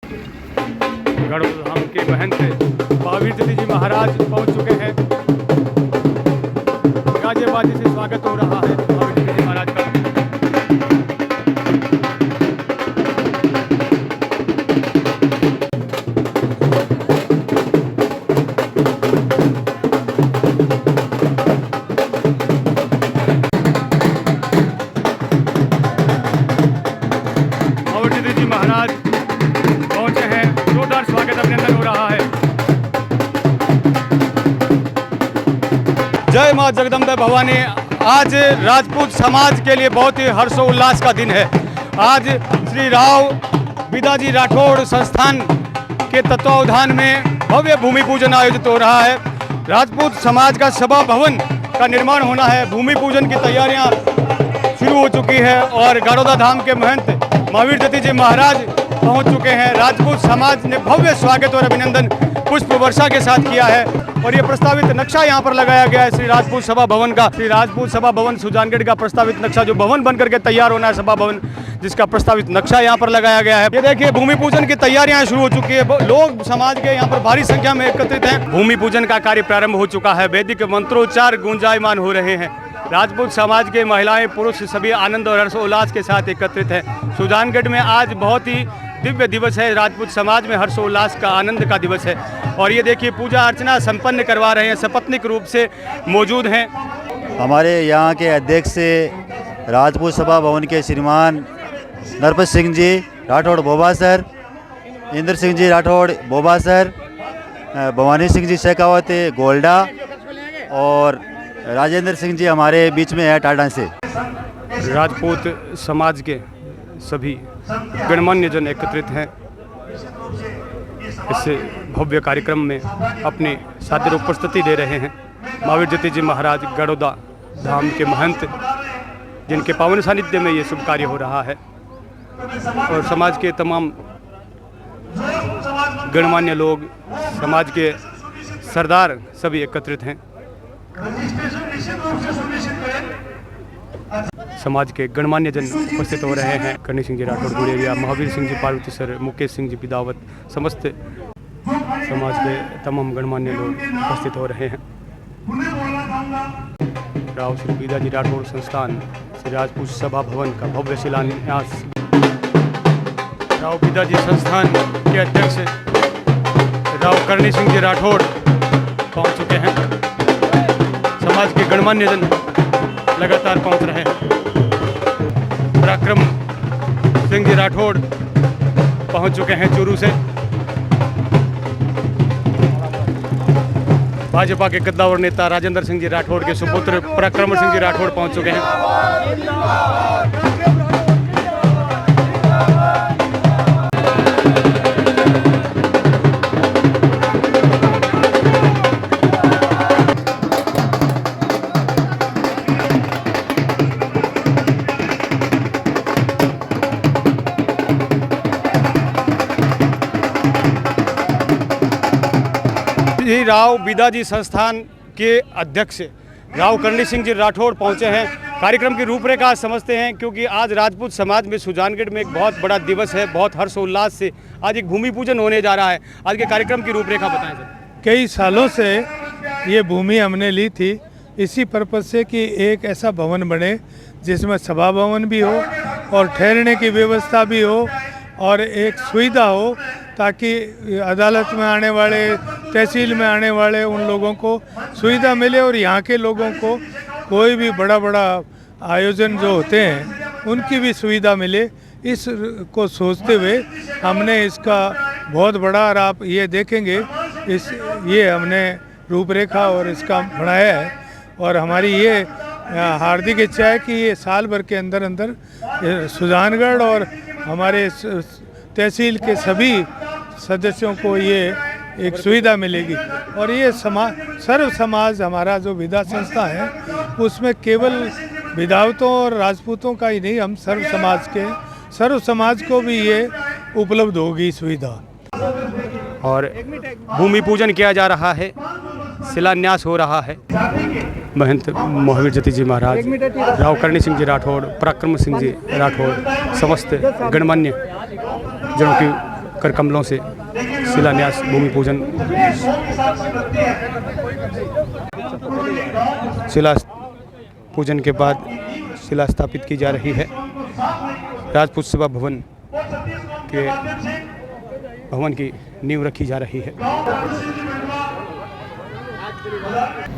गढ़ोदा धाम के महंत महावीर जती जी महाराज पहुंच चुके हैं। गाजे बाजे से स्वागत हो रहा है महावीर जती जी महाराज का। महावीर जती जी महाराज पहुंचे हैं, जोरदार स्वागत अभिनंदन हो रहा है। जय मां जगदम्बे भवानी। आज राजपूत समाज के लिए बहुत ही हर्षोल्लास का दिन है। आज श्री राव बिदाजी राठौड़ संस्थान के तत्वावधान में भव्य भूमि पूजन आयोजित हो रहा है। राजपूत समाज का सभा भवन का निर्माण होना है। भूमि पूजन की तैयारियां शुरू हो चुकी है और गढ़ोदा धाम के महंत महावीर जती जी महाराज पहुंच चुके हैं। राजपूत समाज ने भव्य स्वागत और अभिनंदन पुष्प वर्षा के साथ किया है और ये प्रस्तावित नक्शा यहाँ पर लगाया गया है श्री राजपूत सभा भवन का। श्री राजपूत सभा भवन सुजानगढ़ का प्रस्तावित नक्शा, जो भवन बनकर के तैयार होना है सभा भवन, जिसका प्रस्तावित नक्शा यहाँ पर लगाया गया है। ये देखिए भूमि पूजन की तैयारियां शुरू हो चुकी है। लोग समाज के यहाँ पर भारी संख्या में एकत्रित हैं। भूमि पूजन का कार्य प्रारंभ हो चुका है। वैदिक मंत्रोच्चार गुंजायमान हो रहे हैं। राजपूत समाज के महिलाएं पुरुष सभी आनंद और हर्षोल्लास के साथ एकत्रित हैं। सुजानगढ़ में आज बहुत ही दिव्य दिवस है। राजपूत समाज में हर्षोल्लास का आनंद का दिवस है और ये देखिए पूजा अर्चना संपन्न करवा रहे हैं, सपत्निक रूप से मौजूद हैं। हमारे यहाँ के अध्यक्ष राजपूत सभा भवन के श्रीमान Narpat Singh ji Rathore Boba sir, Indra Singh ji Rathore Boba sir, Bhavani Singh ji Shekhawat गोल्डा और राजेंद्र सिंह जी हमारे बीच में है टाटा से। राजपूत समाज के सभी गणमान्य जन एकत्रित हैं। इस भव्य कार्यक्रम में अपनी सादर उपस्थिति दे रहे हैं महावीर जती जी महाराज गढ़ोदा धाम के महंत, जिनके पावन सानिध्य में ये शुभ कार्य हो रहा है और समाज के तमाम गणमान्य लोग, समाज के सरदार सभी एकत्रित हैं। समाज के गणमान्य जन उपस्थित हो रहे हैं। करणी सिंह जी राठौड़ गुड़ेरिया, महावीर सिंह जी पार्वती सर, मुकेश सिंह जी बिदावत, समस्त समाज के तमाम गणमान्य लोग उपस्थित हो रहे हैं। राव श्री बिदाजी राठौड़ संस्थान श्री राजपूत सभा भवन का भव्य शिलान्यास। राव बिदाजी संस्थान के अध्यक्ष राव करणी सिंह जी राठौड़ पहुंच चुके हैं। समाज के गणमान्य जन लगातार पहुंच रहे हैं। पराक्रम सिंह जी राठौड़ पहुंच चुके हैं चूरू से। भाजपा के कद्दावर नेता राजेंद्र सिंह जी राठौड़ के सुपुत्र पराक्रम सिंह जी राठौड़ पहुंच चुके हैं। राव बिदाजी संस्थान के अध्यक्ष राव करणी सिंह जी राठौड़ पहुंचे हैं। कार्यक्रम की रूपरेखा समझते हैं, क्योंकि आज राजपूत समाज में सुजानगढ़ में एक बहुत बड़ा दिवस है। बहुत हर्षोल्लास से आज एक भूमि पूजन होने जा रहा है। आज के कार्यक्रम की रूपरेखा बताएं सर। कई सालों से ये भूमि हमने ली थी इसी पर्पज से कि एक ऐसा भवन बने जिसमें सभा भवन भी हो और ठहरने की व्यवस्था भी हो और एक सुविधा हो, ताकि अदालत में आने वाले, तहसील में आने वाले उन लोगों को सुविधा मिले और यहाँ के लोगों को कोई भी बड़ा बड़ा आयोजन जो होते हैं उनकी भी सुविधा मिले। इस को सोचते हुए हमने इसका बहुत बड़ा, और आप ये देखेंगे ये हमने रूपरेखा और इसका बनाया है और हमारी ये हार्दिक इच्छा है कि ये साल भर के अंदर अंदर सुजानगढ़ और हमारे तहसील के सभी सदस्यों को ये एक सुविधा मिलेगी। और ये सर्व समाज हमारा जो विदा संस्था है उसमें केवल विदावतों और राजपूतों का ही नहीं, हम सर्व समाज को भी ये उपलब्ध होगी सुविधा। और भूमि पूजन किया जा रहा है, शिलान्यास हो रहा है। महंत महावीर जती जी महाराज, राव करणी सिंह जी राठौड़, पराक्रम सिंह जी राठौड़, समस्त गणमान्य जनों की कर कमलों से शिलान्यास भूमि पूजन शिला पूजन के बाद शिला स्थापित की जा रही है। राजपूत सभा भवन के भवन की नींव रखी जा रही है।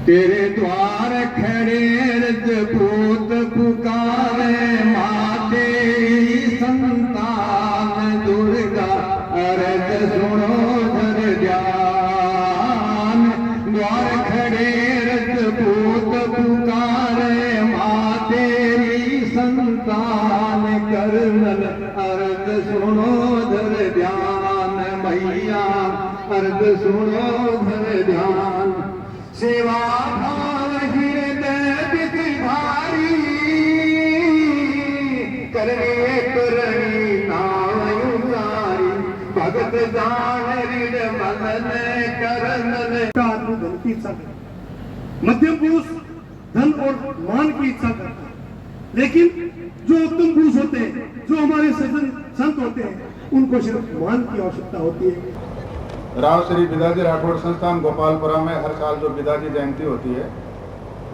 तेरे द्वार खड़े रजपूत पुकारे माँ तेरी संतान दुर्गा अरज सुनो धर ध्यान। द्वार खड़े रजपूत पुकारे माँ तेरी संतान कर्नल अरज सुनो धर ध्यान। मैया अर्ज सुनो धर ध्यान। सेवा भाव हृदय भारी करने करनी नाव उतारी भगत जान ऋण मदन करन का आदमी धन की इच्छा करता है। मध्यम पुरुष धन और मान की इच्छा करता है, लेकिन जो उत्तम पुरुष होते हैं, जो हमारे सज्जन संत होते हैं, उनको सिर्फ मान की आवश्यकता होती है। राव श्री बिदाजी राठौड़ संस्थान गोपालपुरा में हर साल जो बिदाजी जयंती होती है,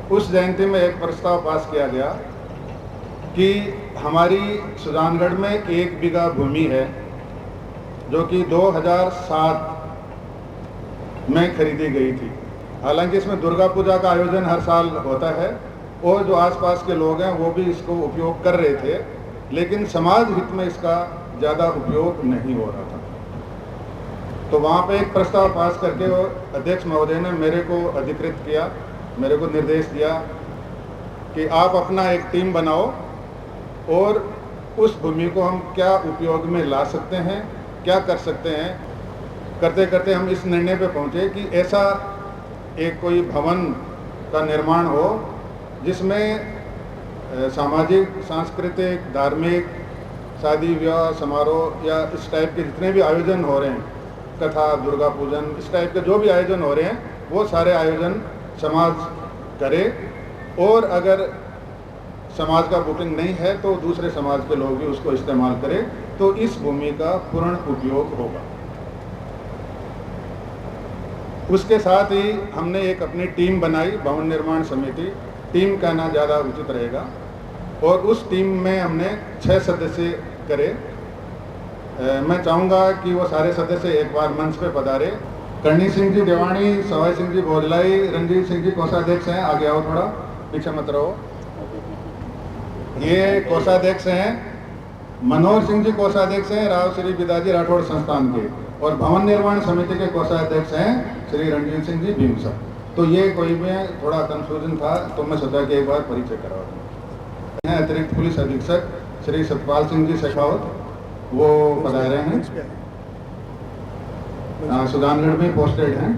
उस जयंती में एक प्रस्ताव पास किया गया कि हमारी सुजानगढ़ में 1 बीघा भूमि है जो कि 2007 में खरीदी गई थी। हालांकि इसमें दुर्गा पूजा का आयोजन हर साल होता है और जो आसपास के लोग हैं वो भी इसको उपयोग कर रहे थे, लेकिन समाज हित में इसका ज़्यादा उपयोग नहीं हो रहा था। तो वहाँ पे एक प्रस्ताव पास करके वो अध्यक्ष महोदय ने मेरे को अधिकृत किया, मेरे को निर्देश दिया कि आप अपना एक टीम बनाओ और उस भूमि को हम क्या उपयोग में ला सकते हैं, क्या कर सकते हैं। करते करते हम इस निर्णय पे पहुँचे कि ऐसा एक कोई भवन का निर्माण हो जिसमें सामाजिक, सांस्कृतिक, धार्मिक, शादी विवाह समारोह या इस टाइप के जितने भी आयोजन हो रहे हैं, कथा, दुर्गा पूजन, इस टाइप के जो भी आयोजन हो रहे हैं, वो सारे आयोजन समाज करे और अगर समाज का बुकिंग नहीं है तो दूसरे समाज के लोग भी उसको इस्तेमाल करें, तो इस भूमि का पूर्ण उपयोग होगा। उसके साथ ही हमने एक अपनी टीम बनाई, भवन निर्माण समिति। टीम कहना ज़्यादा उचित रहेगा। और उस टीम में हमने 6 सदस्य करे। मैं चाहूँगा कि वो सारे सदस्य एक बार मंच पे पधारे। करणी सिंह जी देवानी, सवाई सिंह जी भोजलाई, रणजीत सिंह जी कोषाध्यक्ष हैं, आगे आओ, थोड़ा पीछे मत रहो। ये कोषाध्यक्ष हैं। मनोहर सिंह जी कोषाध्यक्ष हैं राव श्री बिदाजी राठौड़ संस्थान के, और भवन निर्माण समिति के कोषाध्यक्ष हैं श्री रणजीत सिंह जी भीमसा। तो ये कोई में थोड़ा कंफ्यूजन था, तो मैं सोचा कि एक बार परिचय करवा दूँ। अतिरिक्त पुलिस अधीक्षक श्री सतपाल सिंह जी शेखावत, वो पधारे हैं, सुजानगढ़ में पोस्टेड हैं।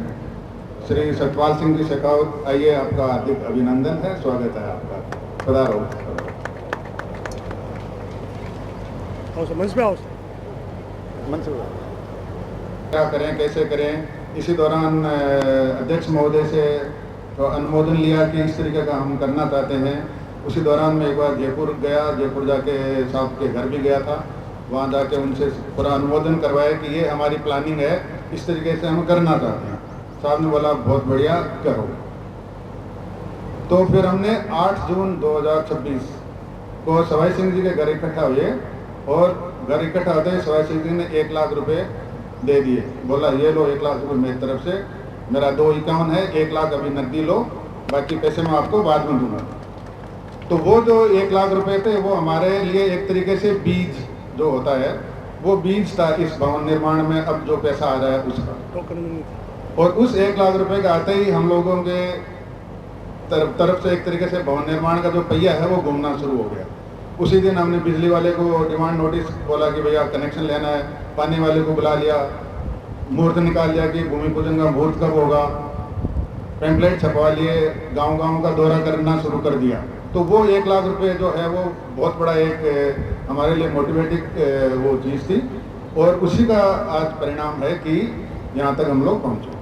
श्री सतपाल सिंह जी शेखावत, आइए, आपका हार्दिक अभिनंदन है, स्वागत है आपका, पधारो। मंच पे आओ। क्या करें, कैसे करें, इसी दौरान अध्यक्ष महोदय से तो अनुमोदन लिया कि इस तरीके का हम करना चाहते हैं। उसी दौरान मैं एक बार जयपुर गया, जयपुर जाके साहब के घर भी गया था, वहाँ जाके उनसे पूरा अनुमोदन करवाया कि ये हमारी प्लानिंग है, इस तरीके से हम करना चाहते हैं। साहब ने बोला बहुत बढ़िया, करो। तो फिर हमने 8 जून 2026 को सवाई सिंह जी के घर इकट्ठा हुए, और घर इकट्ठा होते ही सवाई सिंह जी ने 1 लाख रुपए दे दिए। बोला ये लो 1 लाख रुपए मेरी तरफ से, मेरा 251 है, 1 लाख अभी नकदी लो, बाकी पैसे मैं आपको बाद में दूंगा। तो वो जो 1 लाख रुपए थे वो हमारे लिए एक तरीके से बीज जो होता है, वो बीज था इस भवन निर्माण में अब जो पैसा आ रहा है उसका। और उस 1 लाख रुपए के आते ही हम लोगों के तरफ से एक तरीके से भवन निर्माण का जो पहिया है वो घूमना शुरू हो गया। उसी दिन हमने बिजली वाले को डिमांड नोटिस बोला कि भैया कनेक्शन लेना है, पानी वाले को बुला लिया, मुहूर्त निकाल लिया कि भूमि पूजन का मुहूर्त कब होगा, पैम्पलेट छपवा लिए, गांव-गांव का दौरा करना शुरू कर दिया। तो वो 1 लाख रुपए जो है वो बहुत बड़ा एक हमारे लिए मोटिवेटिंग वो चीज़ थी, और उसी का आज परिणाम है कि यहाँ तक हम लोग पहुँचे।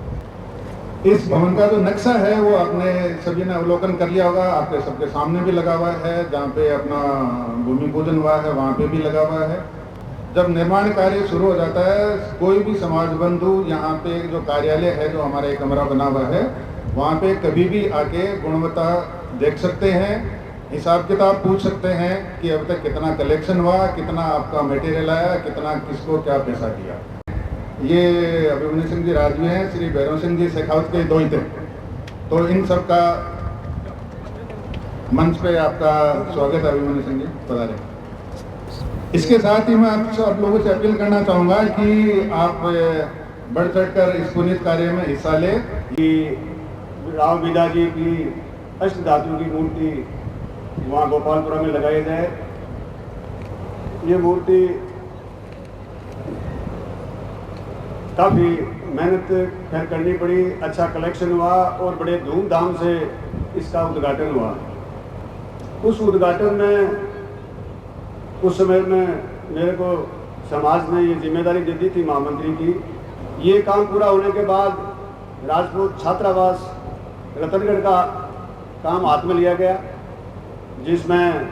इस भवन का जो नक्शा है वो आपने सभी ने अवलोकन कर लिया होगा, आपके सबके सामने भी लगा हुआ है, जहाँ पे अपना भूमि पूजन हुआ है वहाँ पे भी लगा हुआ है। जब निर्माण कार्य शुरू हो जाता है, कोई भी समाज बंधु यहाँ पे जो कार्यालय है, जो हमारा एक कमरा बना हुआ है, वहाँ पे कभी भी आके गुणवत्ता देख सकते हैं, हिसाब किताब पूछ सकते हैं कि अब तक कितना कलेक्शन हुआ, कितना आपका मटेरियल आया, कितना किसको क्या पैसा दिया। ये अभिमन्यु सिंह जी राजवी हैं, श्री भैरव सिंह जी शेखावत के दोहित हैं। तो इन सब का मंच पे आपका स्वागत है अभिमन्यु सिंह जी, पधारें। इसके साथ ही मैं आप लोगों से अपील करना चाहूँगा कि आप बढ़ चढ़ कर इस पुनीत कार्य में हिस्सा लें। कि राव बिदा जी की अष्ट धातु की मूर्ति वहाँ गोपालपुरा में लगाई जाए। ये मूर्ति काफ़ी मेहनत खैर करनी पड़ी, अच्छा कलेक्शन हुआ और बड़े धूमधाम से इसका उद्घाटन हुआ। उस उद्घाटन में उस समय में मेरे को समाज ने ये जिम्मेदारी दे दी थी महामंत्री की। ये काम पूरा होने के बाद राजपूत छात्रावास रतनगढ़ का काम हाथ में लिया गया, जिसमें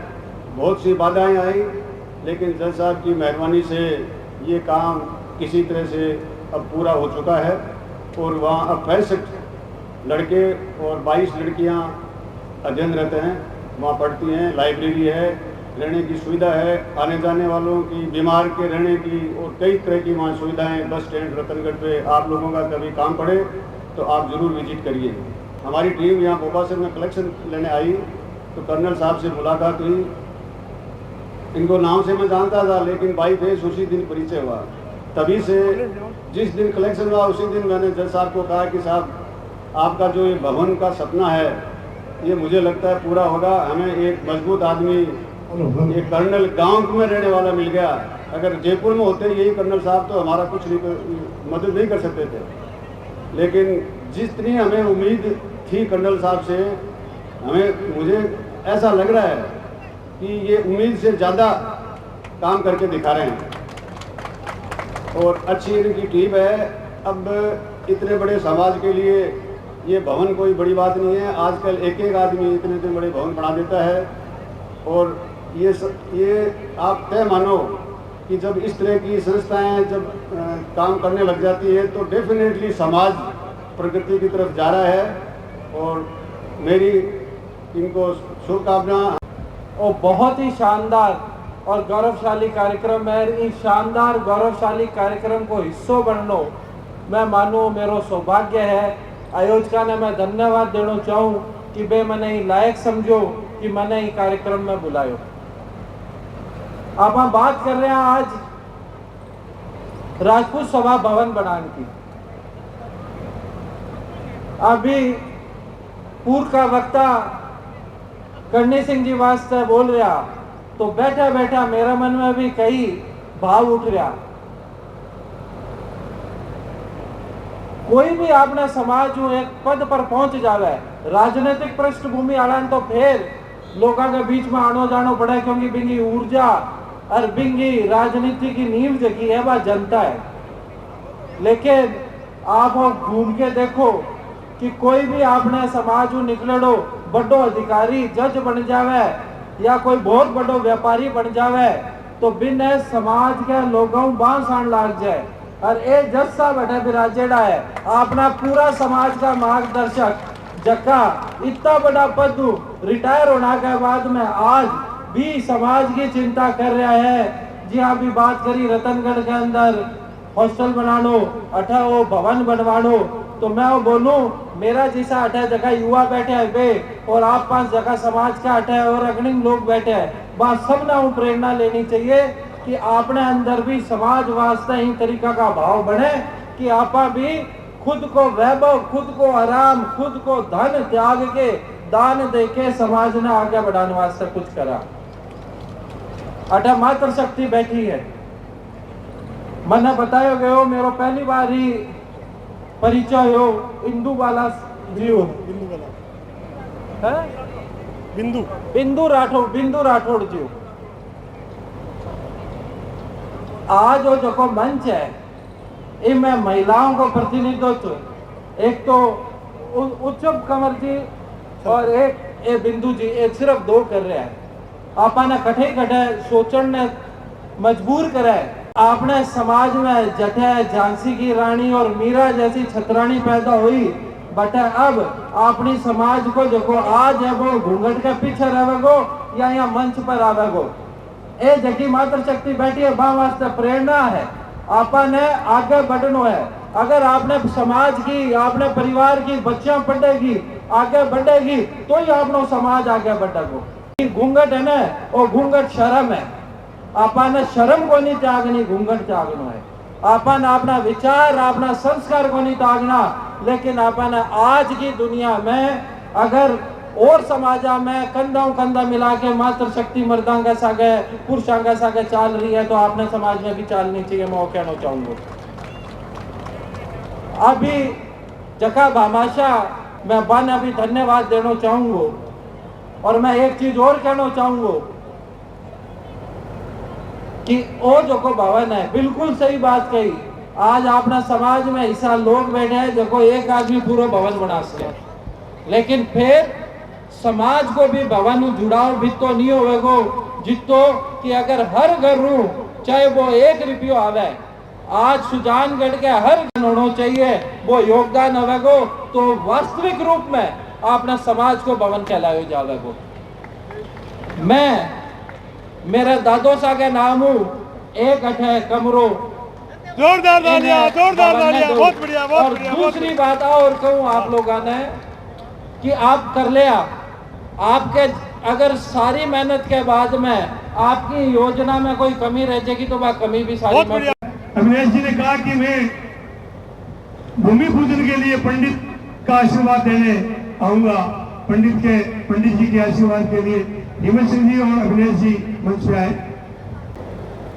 बहुत सी बाधाएं आई, लेकिन जज साहब की मेहरबानी से ये काम किसी तरह से अब पूरा हो चुका है और वहाँ अब 65 लड़के और 22 लड़कियाँ अध्ययनरत हैं, वहाँ पढ़ती हैं। लाइब्रेरी है, रहने की सुविधा है, आने जाने वालों की, बीमार के रहने की और कई तरह की वहाँ सुविधाएं। बस स्टैंड रतनगढ़ पे आप लोगों का कभी काम पड़े तो आप ज़रूर विजिट करिए। हमारी टीम यहाँ बोबासर में कलेक्शन लेने आई तो कर्नल साहब से मुलाकात हुई। इनको नाम से मैं जानता था, लेकिन बाई फेस उसी दिन परिचय हुआ। तभी से जिस दिन कलेक्शन हुआ उसी दिन मैंने जज साहब को कहा कि साहब आपका जो ये भवन का सपना है ये मुझे लगता है पूरा होगा। हमें एक मजबूत आदमी, एक कर्नल गांव में रहने वाला मिल गया। अगर जयपुर में होते यही कर्नल साहब तो हमारा कुछ नहीं मदद नहीं कर सकते थे, लेकिन जितनी हमें उम्मीद थी कर्नल साहब से, मुझे ऐसा लग रहा है कि ये उम्मीद से ज़्यादा काम करके दिखा रहे हैं और अच्छी इनकी टीम है। अब इतने बड़े समाज के लिए ये भवन कोई बड़ी बात नहीं है। आजकल एक एक आदमी इतने इतने बड़े भवन बना देता है और ये आप तय मानो कि जब इस तरह की संस्थाएं जब काम करने लग जाती है तो डेफिनेटली समाज प्रगति की तरफ जा रहा है और मेरी इनको शुभकामना। और बहुत ही शानदार और गौरवशाली कार्यक्रम है। इस शानदार गौरवशाली कार्यक्रम को हिस्सों बननो मैं मानूँ मेरो सौभाग्य है। आयोजका ने मैं धन्यवाद देना चाहूँ कि बे मैंने लायक समझो कि मैंने ये कार्यक्रम में बुलायो। अब हम बात कर रहे हैं आज राजपूत सभा भवन बनाने की। अभी पूर्व का वक्ता करणी सिंह जी वास्ते बोल रहा तो बैठा बैठा मेरा मन में भी कई भाव उठ रहा। कोई भी अपना समाज एक पद पर पहुंच जावे, राजनीतिक पृष्ठभूमि आलान तो फिर लोगों के बीच में आनो जानो पड़े, क्योंकि बिंगी ऊर्जा और बिंगी राजनीति की नींव जगी है वह जनता है। लेकिन आप घूम के देखो कि कोई भी आपने समाज निकलड़ो बड़ो अधिकारी जज बन जावे या कोई बहुत बड़ो व्यापारी बन जावे तो बिन समाज के लोगों बांस आन लाग जाए। और ये जज साहब बैठा विराजेड़ा है अपना पूरा समाज का मार्गदर्शक जक्का इतना बड़ा पद रिटायर होने के बाद में आज भी समाज की चिंता कर रहा है। जी हाँ, भी बात करी रतनगढ़ के अंदर हॉस्टल बना लो, अठा वो भवन बनवा लो, तो मैं वो बोलूं मेरा जैसा 8 जगह युवा बैठे है वे और आप 5 जगह समाज का 8 और अग्रणी लोग बैठे हैं, बात सब ना प्रेरणा लेनी चाहिए कि आपने अंदर भी समाज वास्ते ही तरीका का भाव बने कि आपा भी खुद को वैभव, खुद को आराम, खुद को धन त्याग के दान दे के समाज ने आगे बढ़ाने वास्ते कुछ करा। 8 मात्र शक्ति बैठी है। मैंने बताया गयो मेरो पहली बार ही परिचय हो इंदू वाला जी हो, बिंदु राठौड़ जी हो। आज वो जो मंच है इनमें महिलाओं को प्रतिनिधित्व एक तो उच्चब कंवर जी और एक ए बिंदु जी, एक सिर्फ 2 कर रहे हैं। आपने कठे सोचने ने मजबूर करे आपने समाज में जटे झांसी की रानी और मीरा जैसी छतरानी पैदा हुई, बट अब अपनी समाज को देखो आज है वो घूंघट के पीछे रहेगो या यहाँ मंच पर आवेगो। ए जकी मात्र शक्ति बैठी है बा वास्ते प्रेरणा है, आपने आगे बढ़नो है। अगर आपने समाज की, आपने परिवार की बच्चियां पढ़ेगी, आगे बढ़ेगी तो ही आपनो समाज आगे बढ़ेगो। घूंघट है ना, वो घूंघट शर्म है, आपने शर्म को नहीं त्यागनी, घूंघट त्यागनो है। आपन अपना विचार, अपना संस्कार को नहीं त्यागना, लेकिन आपने आज की दुनिया में अगर और समाजा में कंधा मिला के मात्र शक्ति मर्दांगा सागे पुरुषांगा सागे चाल रही है, तो आपने समाज में भी चालनी चाहिए। मैं वो कहना चाहूंगा। अभी जका भामाशा मैं बन अभी धन्यवाद देना चाहूंगा, और मैं एक चीज और कहना चाहूंगा कि वो जो को भवन है, बिल्कुल सही बात कही। आज अपना समाज में ऐसा लोग बैठे हैं जो को एक आदमी पूरा भवन बना सके, लेकिन फिर समाज को भी भवन जुड़ाव भी तो नहीं होवेगो जितो कि अगर हर घर रू चाहे वो 1 रुपयो आवे, आज सुजानगढ़ के हर घर होना चाहिए वो योगदान होवेगो, तो वास्तविक रूप में अपना समाज को भवन कहलायो जावेगो। मैं मेरे दादो सा के नाम हूँ, एक अठे कमरो, जोरदार तालियां, जोरदार तालियां, बहुत बढ़िया, बहुत और बढ़िया। दूसरी बात और कहूँ आप लोगों ने कि आप कर लिया, आपके अगर सारी मेहनत के बाद में आपकी योजना में कोई कमी रह जाएगी तो वह कमी भी सारी अविनेश जी ने कहा कि मैं भूमि पूजन के लिए पंडित का आशीर्वाद देने आऊंगा। पंडित जी के आशीर्वाद के लिए हिमंत सिंह जी और अविनेश जी मंच पे आए।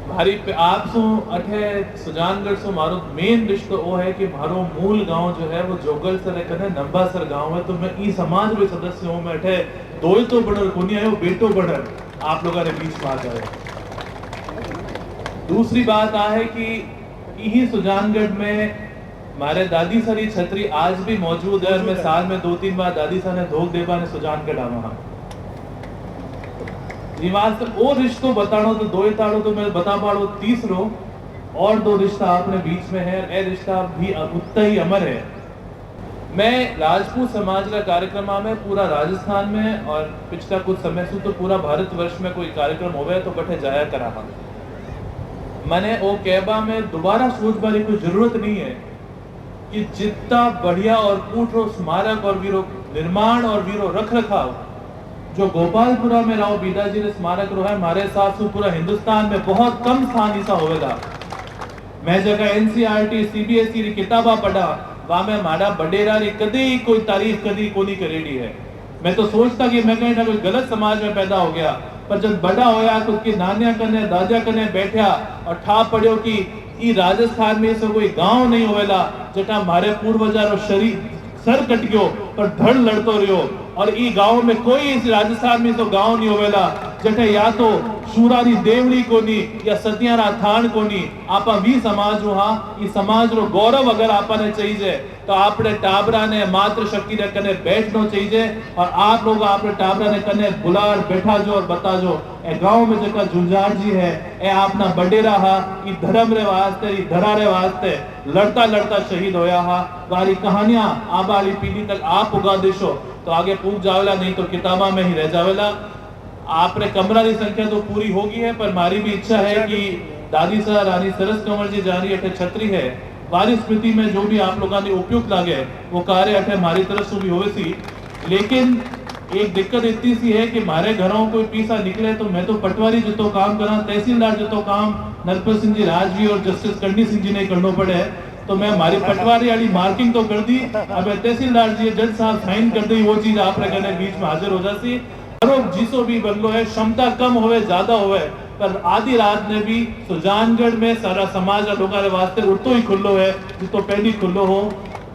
मारी आप सो अठे सुजानगढ़ सो मारो मेन रिश्तो वो है कि मारो मूल गांव जो है वो जोगल सर कने नंबासर गांव है, तो मैं ई समाज में सदस्य हूं। मैं अठे दोल तो बनर कोनी आयो, बेटो बनर आप लोगों ने बीच में आ जाए। दूसरी बात आ है कि यही सुजानगढ़ में मारे दादी सरी छतरी आज भी मौजूद है, और मैं साल में 2-3 बार दादी सा ने धोख देवा ने सुजानगढ़ आवा निवास वो रिश्तो बतानो तो दो ताड़ो तो मैं बता पाड़ो, तीसरो और 2 रिश्ता आपने बीच में है, ए रिश्ता भी उतना ही अमर है। मैं राजपूत समाज का कार्यक्रम में पूरा राजस्थान में और पिछला कुछ समय से तो पूरा भारतवर्ष में कोई कार्यक्रम होवे तो बठे जाया करा। मैंने वो कहबा में दोबारा सोच बारी कोई जरूरत नहीं है कि जितना बढ़िया और पूठो स्मारक और वीरो निर्माण और वीरो रख रखाव जो गोपालपुरा में राव बीदा जी ने स्मारक रो है, हमारे साथ से पूरा हिंदुस्तान में बहुत कम स्थान ऐसा होगा। मैं जगह एनसीईआरटी सीबीएसई की किताबा पढ़ा, वहां में मारा बडेरा री कदी कोई तारीफ कदी कोनी करेडी है। मैं तो सोचता कि मैं कहीं ना कोई गलत समाज में पैदा हो गया, पर जब बड़ा होया तो उसकी नानिया कने दादा कने बैठा और ठा पड़ियो कि ई राजस्थान में ऐसा कोई गांव नहीं होवेला जटा मारे पूर्वजारो शरीर सर कट गयो पर धड़ लड़तो रहो, और ई गांव में कोई इस राजस्थान में तो गांव नहीं होवेला जटे या तो शूरारी देवड़ी कोनी या सतियारा थान कोनी। आपा भी समाज हाँ ई समाज रो गौरव अगर आपने चाहिए तो आपने टाबरा ने मात्र शक्ति ने कने बैठनो चाहिए, और आप लोग आपने टाबरा ने कने बुलार बैठा जो और बता जो ए गांव में जका झुंझार जी है ए आपना बडेरा हा ई धर्म रे वास्ते ई धरा रे वास्ते लड़ता लड़ता शहीद होया हा। वारी कहानियां आबाली पीढ़ी तक आप उगा देशो तो आगे पूछ जावेला, नहीं तो किताबा में ही रह जावेला। आपने कमरा की संख्या तो पूरी होगी है, पर हमारी भी इच्छा है कि दादी सा रानी सरस कंवर जी जारी अठे छतरी है, वारी स्मृति में जो भी आप लोगों ने उपयुक्त लागे वो कार्य अठे हमारी तरफ से भी होवे सी। लेकिन एक दिक्कत इतनी सी है कि हमारे घरों कोई पीसा निकले तो मैं तो पटवारी जो तो काम करा, तहसीलदार जो तो काम नरपत सिंह जी राजवी और जस्टिस करनी सिंह जी ने करना पड़े, तो मैं हमारी पटवारी वाली मार्किंग तो कर दी, अब तहसीलदार जी जज साहब साइन कर दी, वो चीज आप करने बीच में हाजिर हो जाती। जिसो भी बदलो है क्षमता कम होवे ज्यादा होवे, पर आधी रात ने भी सुजानगढ़ में सारा समाज लोगों के वास्ते उतो ही खुल्लो है जितो पहली खुल्लो हो।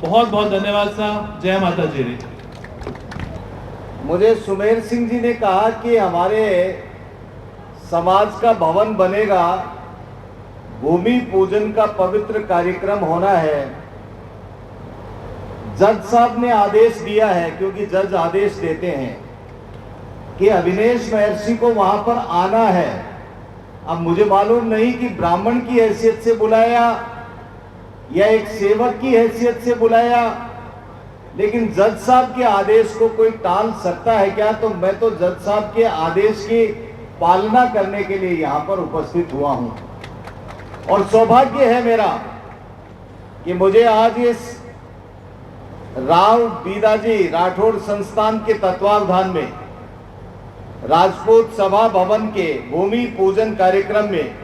बहुत बहुत धन्यवाद साहब, जय माता जी। मुझे सुमेर सिंह जी ने कहा कि हमारे समाज का भवन बनेगा, भूमि पूजन का पवित्र कार्यक्रम होना है। जज साहब ने आदेश दिया है, क्योंकि जज आदेश देते हैं कि अविनेश महर्षि को वहां पर आना है, अब मुझे मालूम नहीं कि ब्राह्मण की हैसियत से बुलाया या एक सेवक की हैसियत से बुलाया, लेकिन जज साहब के आदेश को कोई टाल सकता है क्या? तो मैं तो जज साहब के आदेश की पालना करने के लिए यहाँ पर उपस्थित हुआ हूँ। और सौभाग्य है मेरा कि मुझे आज इस राव बीदाजी राठौड़ संस्थान के तत्वावधान में राजपूत सभा भवन के भूमि पूजन कार्यक्रम में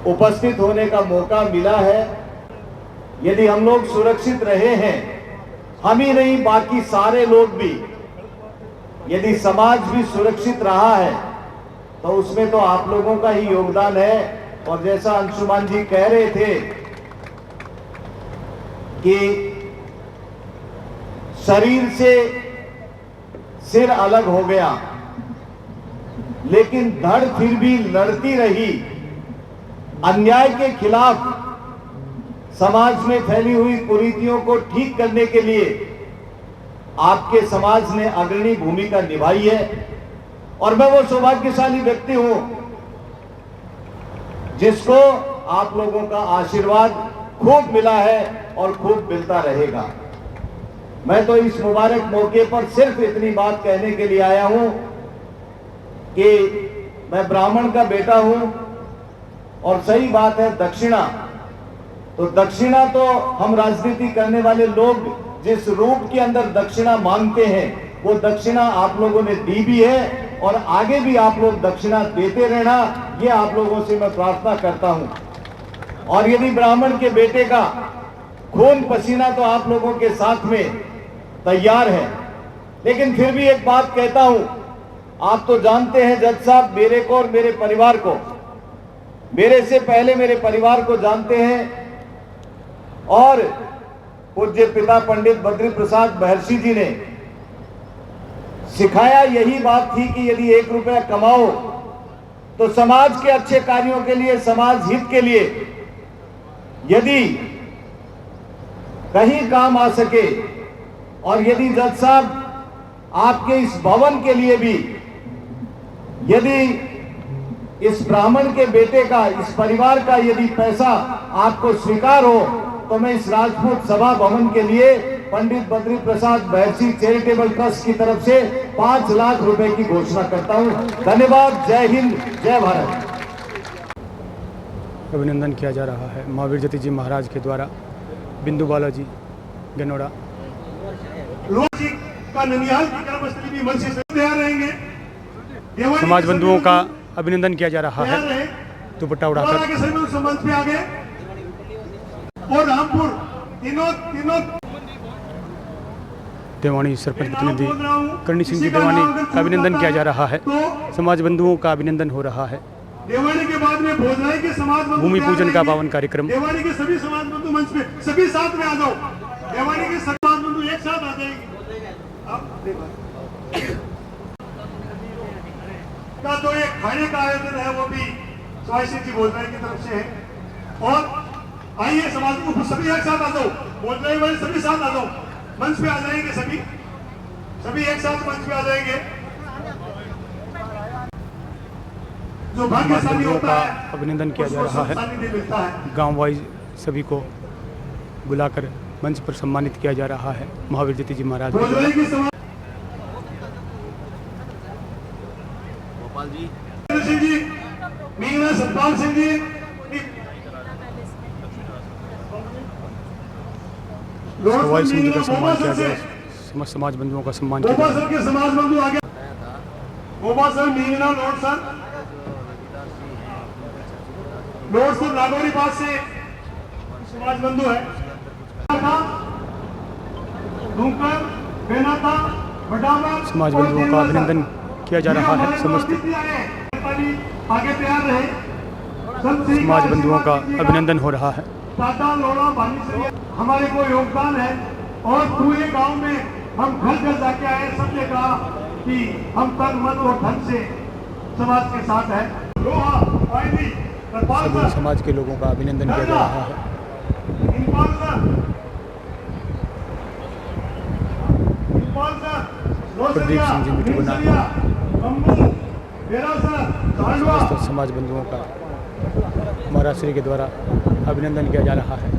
उपस्थित होने का मौका मिला है। यदि हम लोग सुरक्षित रहे हैं, हम ही नहीं बाकी सारे लोग भी, यदि समाज भी सुरक्षित रहा है तो उसमें तो आप लोगों का ही योगदान है। और जैसा अंशुमान जी कह रहे थे कि शरीर से सिर अलग हो गया, लेकिन धड़ फिर भी लड़ती रही। अन्याय के खिलाफ समाज में फैली हुई कुरीतियों को ठीक करने के लिए आपके समाज ने अग्रणी भूमिका निभाई है। और मैं वो सौभाग्यशाली व्यक्ति हूं जिसको आप लोगों का आशीर्वाद खूब मिला है और खूब मिलता रहेगा। मैं तो इस मुबारक मौके पर सिर्फ इतनी बात कहने के लिए आया हूं कि मैं ब्राह्मण का बेटा हूं। और सही बात है, दक्षिणा तो हम राजनीति करने वाले लोग जिस रूप के अंदर दक्षिणा मांगते हैं, वो दक्षिणा आप लोगों ने दी भी है और आगे भी आप लोग दक्षिणा देते रहना, ये आप लोगों से मैं प्रार्थना करता हूं। और यदि ब्राह्मण के बेटे का खून पसीना तो आप लोगों के साथ में तैयार है, लेकिन फिर भी एक बात कहता हूं, आप तो जानते हैं जज साहब, मेरे को और मेरे परिवार को, मेरे से पहले मेरे परिवार को जानते हैं। और पूज्य पिता पंडित बद्री प्रसाद महर्षि जी ने सिखाया यही बात थी कि यदि 1 रुपया कमाओ तो समाज के अच्छे कार्यों के लिए, समाज हित के लिए यदि कहीं काम आ सके, और यदि जज साहब आपके इस भवन के लिए भी यदि इस ब्राह्मण के बेटे का, इस परिवार का यदि पैसा आपको स्वीकार हो, तो मैं इस राजपूत सभा भवन के लिए पंडित बद्री प्रसाद महर्षि चैरिटेबल ट्रस्ट की तरफ से 5 लाख रुपए की घोषणा करता हूं। धन्यवाद। जय हिंद, जय भारत। अभिनंदन किया जा रहा है महावीर जति जी महाराज के द्वारा बिंदु बालाजी गनोड़ा जी का ननिहाल की कर्मस्थली भी मंच से तैयार रहेंगे। समाज बंधुओं का अभिनंदन किया जा रहा है दुपट्टा उड़ाकर। मंच पे आगे और रामपुर तीनों देवानी सरपंच प्रतिनिधि करणी सिंह जी देवानी का अभिनंदन किया जा रहा है। समाज बंधुओं का अभिनंदन हो रहा है। देवानी के बाद में भोजनाई के समाज बंधु भूमि पूजन का पावन कार्यक्रम। देवानी के सभी समाज बंधु मंच पे सभी साथ में आ जाओ। देवानी के समाज बंधु एक साथ आ जाएंगे। का तो एक खाने का आयोजन है, वो भी स्वास्थ्य की भोजनाई की तरफ से है। और आइए समाज को सभी एक साथ आ जाओ, भोजनाई वाले सभी साथ आ जाओ, मंच पे आ जाएंगे। सभी एक साथ मंच पे आ जाएंगे। जो भाग्यशाली होता है अभिनंदन किया जा रहा है। गांव वाइज सभी को बुलाकर मंच पर सम्मानित किया जा रहा है महावीर जति जी महाराज। गोपाल जी, सिंह जी, मीना सतपाल सिंह जी, सिंह जी का सम्मान किया गया। समस्त समाज बंधुओं का सम्मान किया गोपाल सर के समाज बंधु आगे। गोपाल सर, मीना लोड सर, नागौरी पास से समाज बंधु है। समाज बंधुओं का अभिनंदन किया जा रहा है। समस्त आगे तैयार रहे। समाज बंधुओं का अभिनंदन हो रहा है। हमारे को योगदान है और पूरे गांव में हम घर घर जाके आए, सबने कहा कि हम तन मन और धन से समाज के साथ है। सभी समाज के लोगों का अभिनंदन किया जा रहा है। प्रदीप सिंह जी मिट्टी बना समस्त समाज बंधुओं का महाराज श्री के द्वारा अभिनंदन किया जा रहा है।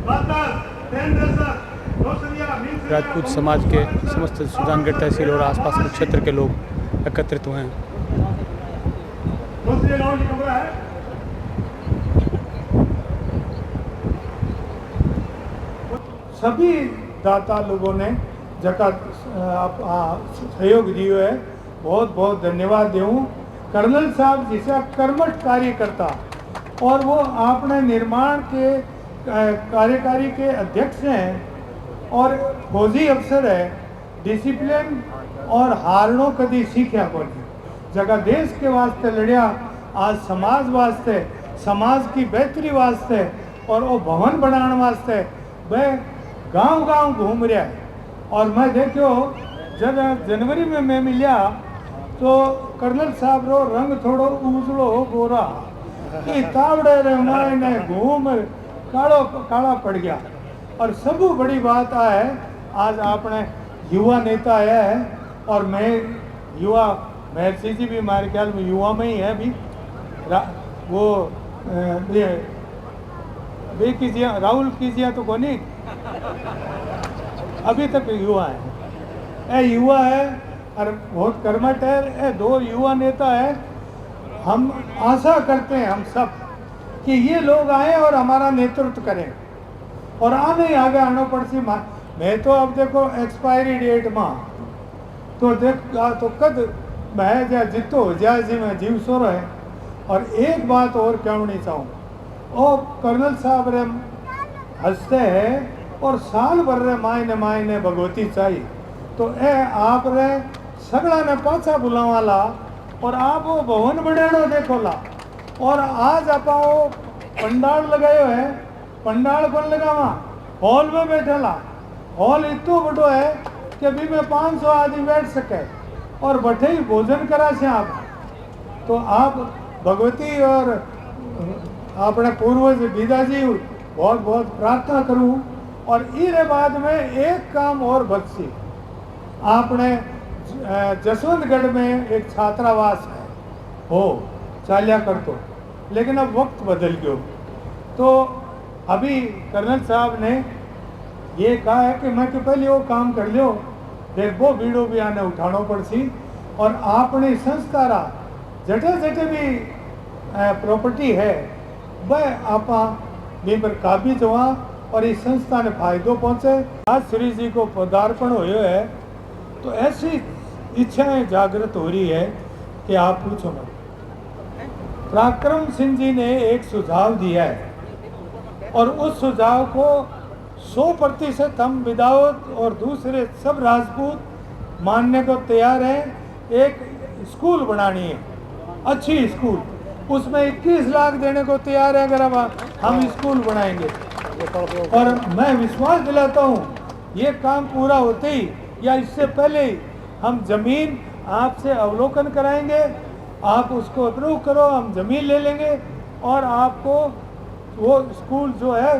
राजपूत समाज के समस्त सुजानगढ़ तहसील और आसपास के क्षेत्र के लोग एकत्रित हुए हैं। सभी दाता लोगों ने जका सहयोग दियो है, बहुत बहुत धन्यवाद दूँ। कर्नल साहब जिसे कर्मठ कार्यकर्ता और वो आपने निर्माण के कार्यकारी के अध्यक्ष हैं और फौजी अफसर है। डिसिप्लिन और हारनो कदी सीखा को जगह देश के वास्ते लड़िया, आज समाज वास्ते, समाज की बेहतरी वास्ते और वो भवन बनाने वास्ते वह गांव-गांव घूम रहा है। और मैं देखो जब जनवरी में मैं मिलिया तो कर्नल साहब रो रंग थोड़ो उजलो गोरा कि तावड़े रे मायने घूम कालो काला पड़ गया। और सब बड़ी बात है आज आपने युवा नेता आया है और मैं युवा महर्षि जी भी हमारे ख्याल में युवा में ही है अभी। वो बे कीजिए राहुल कीजिए तो कोनी अभी तक युवा है, युवा है और बहुत कर्मठ है। दो युवा नेता है। हम आशा करते हैं हम सब कि ये लोग आए और हमारा नेतृत्व करें और आने आगे आना पड़सी। मैं तो अब देखो एक्सपायरी डेट में तो देख तो कद मैं जा जितो जाए जी मैं जीव सो रहे। और एक बात और कहनी चाहूँ, और कर्नल साहब रे हंसते हैं और साल भर रे मायने भगवती चाहिए तो ए आप रे सगड़ा ने पाछा बुलावाला और आप वो भवन बढ़ानो देखो ला। और आज आप पंडाल लगायो है, पंडाल कौन लगावा, हॉल में बैठेला। हॉल इतो बड़ो है कि अभी में 500 आदमी बैठ सके और बैठे ही भोजन करा से आप। तो आप भगवती और अपने पूर्वज बीदाजी बहुत बहुत प्रार्थना करूं। और इरे बाद में एक काम और बख्शी, आपने जसवंतगढ़ में एक छात्रावास है हो चालिया कर तो, लेकिन अब वक्त बदल गयो। तो अभी कर्नल साहब ने ये कहा है कि मैं तो पहले वो काम कर लियो, फिर वो बीड़ो भी आने उठानो पड़सी। और आपने संस्था रा जटे जटे भी प्रॉपर्टी है वह आपा पर काबी जवा और इस संस्था ने फायदो पहुँचे। आज श्री जी को पदार्पण हुए है तो ऐसी इच्छाएं जागृत हो रही है कि आप पूछो मत। पराक्रम सिंह जी ने एक सुझाव दिया है और उस सुझाव को 100% हम विदाउत और दूसरे सब राजपूत मानने को तैयार हैं। एक स्कूल बनानी है, अच्छी स्कूल, उसमें 21 लाख देने को तैयार है अगर हम स्कूल बनाएंगे। और मैं विश्वास दिलाता हूँ ये काम पूरा होते ही या इससे पहले ही हम जमीन आपसे अवलोकन कराएंगे, आप उसको अप्रूव करो, हम जमीन ले लेंगे और आपको वो स्कूल जो है,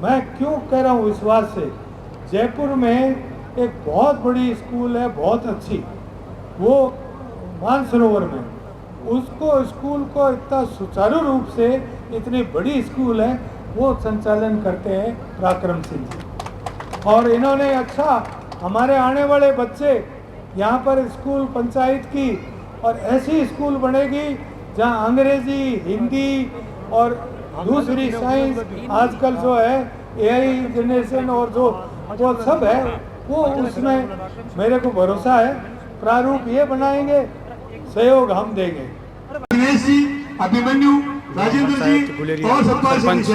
मैं क्यों कह रहा हूँ विश्वास से, जयपुर में एक बहुत बड़ी स्कूल है, बहुत अच्छी, वो मानसरोवर में, उसको स्कूल को इतना सुचारू रूप से इतनी बड़ी स्कूल है वो संचालन करते हैं पराक्रम सिंह जी। और इन्होंने अच्छा हमारे आने वाले बच्चे यहाँ पर स्कूल पंचायत की और ऐसी स्कूल बनेगी जहाँ अंग्रेजी, हिंदी और दूसरी साइंस आजकल जो है एआई जनरेशन और जो सब है वो उसमें मेरे को भरोसा है। प्रारूप ये बनाएंगे, सहयोग हम देंगे। अभिमन्यु, राजेंद्र जी और सरपंच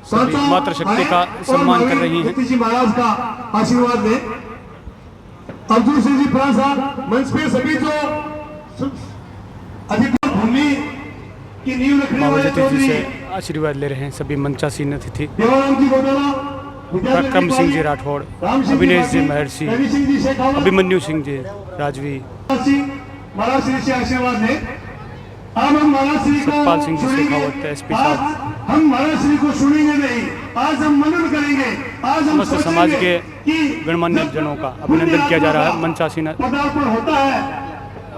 सभी मातृशक्ति का सम्मान कर रही हैं। जी महाराज का आशीर्वाद दें। अर्जुन सिंह जी प्रांत मंच पे सभी जो अधिकार भूमि की नींव रखने वाले चौधरी से आशीर्वाद ले रहे हैं सभी मंचासीन अतिथि। पराक्रम सिंह जी राठौड़, अविनेश जी महर्षि, अभिमन्यु सिंह जी राजवी, महाराज श्री से आशीर्वाद लें। अब हम महाराज श्री को सतपाल सिंह जी शेखावत, एसपी साहब, हम महाराज श्री को सुनेंगे नहीं, आज हम मनन करेंगे। आज हम समस्त समाज के गणमान्य जनों का अभिनंदन किया जा रहा है। मंचासीन पदार्पण होता है,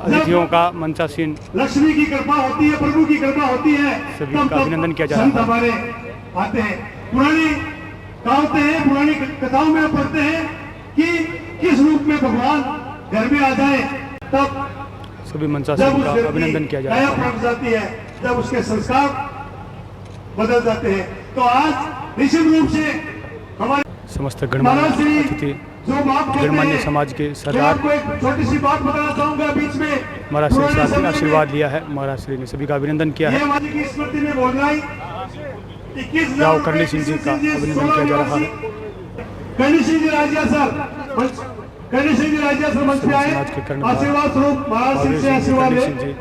अतिथियों का मंचासीन लक्ष्मी की कृपा होती है, प्रभु की कृपा होती है, सभी तब का अभिनंदन किया जा संत रहा है। हमारे आते हैं। पुरानी कहावतें हैं, पुरानी कथाओं में पढ़ते हैं कि किस रूप में भगवान घर में आ जाए, तब सभी जब मंचासीन उस का व्यक्ति अभिनंदन किया जा काया रहा है। पलट जाती है, जब उसके संस्कार बदल जाते हैं। तो आज निश्चित रूप से हमारे समस्त महाराज श्री गणमान्य अतिथि, जो बात कहते गणमान्य हैं, समाज के मैं सरदार आपको एक छोटी सी बात बताना चाहूंगा बीच में। महाराज श्री पुराने से समय में आशीर्वाद लिया है। महाराज श्री ने सभी का अभिनंदन किया ये है। हमारी की स्मृति में बोल रहा है 21 राव करणी सिंह जी का अभिनंदन किया जा रहा है। करणी सिंह जी राजिया सर, करणी सिंह जी राजिया सर मंच पे आए, समाज के कर्णधार आशीर्वाद स्वरूप महाराज सिंह से करणी आशीर्वाद ले। सिंह जी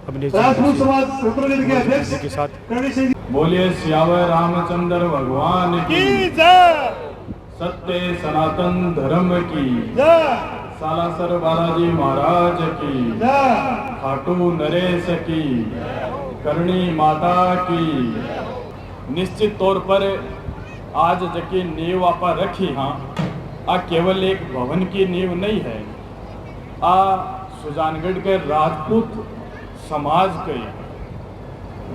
अपने राजपूत समाज सूत्रजन के अध्यक्ष के साथ करणी सिंह जी बोलिए सियावर रामचंद्र भगवान की सत्य सनातन धर्म की, सालासर बालाजी महाराज की, खाटू नरेश की, करणी माता की। निश्चित तौर पर आज जकी नींव आपा रखी हाँ, आ केवल एक भवन की नींव नहीं है, आ सुजानगढ़ के राजपूत समाज के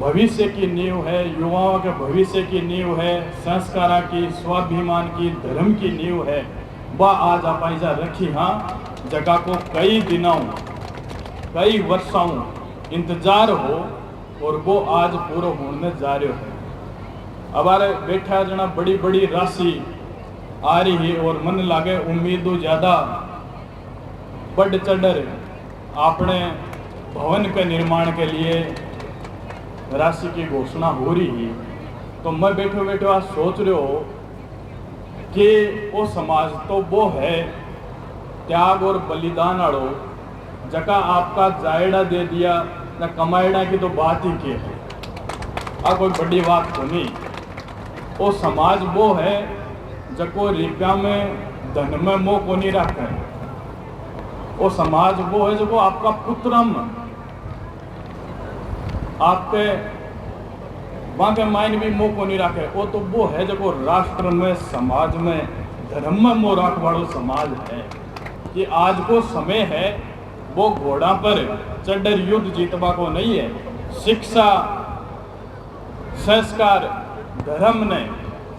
भविष्य की नींव है, युवाओं के भविष्य की नींव है, संस्कारा की, स्वाभिमान की, धर्म की नींव है। वह आज अपाइजा रखी हाँ, जगह को कई दिनों कई वर्षों इंतजार हो और वो आज पूरा होने जा रहे है। हमारे बैठा जना बड़ी बड़ी राशि आ रही है और मन लागे उम्मीदों ज्यादा बढ़ चढ़ अपने भवन के निर्माण के लिए राशि की घोषणा हो रही है। तो मैं बैठो बैठो आज सोच रहे हो कि वो समाज तो वो है त्याग और बलिदान आड़ो, जका आपका जायड़ा दे दिया ना कमायड़ा की तो बात ही क्या है, आ कोई बड़ी बात तो नहीं। वो समाज वो है जको रुपया में धन में मोह को नहीं रखे। वो समाज वो है जो आपका पुत्रम आपके वहाँ के मायने भी मोह को नहीं रखे। वो तो वो है जो राष्ट्र में समाज में धर्म में मोह रख वालो समाज है। कि आज को समय है वो घोड़ा पर चढ़कर युद्ध जीतवा को नहीं है। शिक्षा संस्कार धर्म ने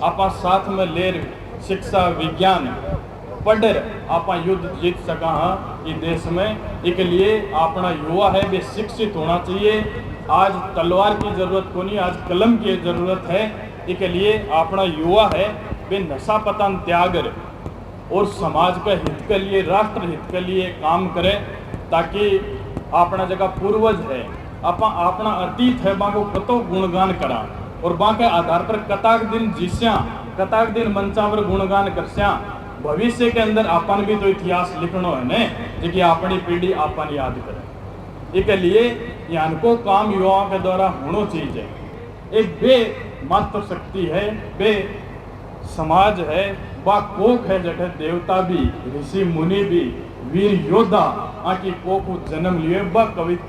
आपा साथ में ले शिक्षा विज्ञान पढ़ आपा युद्ध जीत सका हाँ इस देश में। एक लिए अपना युवा है वे शिक्षित होना चाहिए। आज तलवार की जरूरत को नहीं, आज कलम की जरूरत है। एक लिए अपना युवा है वे नशा पतन त्याग और समाज का हित के लिए राष्ट्र हित के लिए काम करे, ताकि अपना जगह पूर्वज है अपना अतीत है वहाँ को कतो गुणगान करा और वहाँ के आधार पर कताक दिन जिस्या कताक दिन मंचावर गुणगान करस्या। भविष्य के अंदर अपन भी तो इतिहास लिखनो है ने जो कि अपनी पीढ़ी अपन याद करे। एक लिए यहाँ को काम युवाओं के द्वारा होना चाहिए। एक बे मात्र शक्ति है, बे समाज है, बा कोक है जठे देवता भी ऋषि मुनि भी वीर योद्धा आकी कोक जन्म लिए बा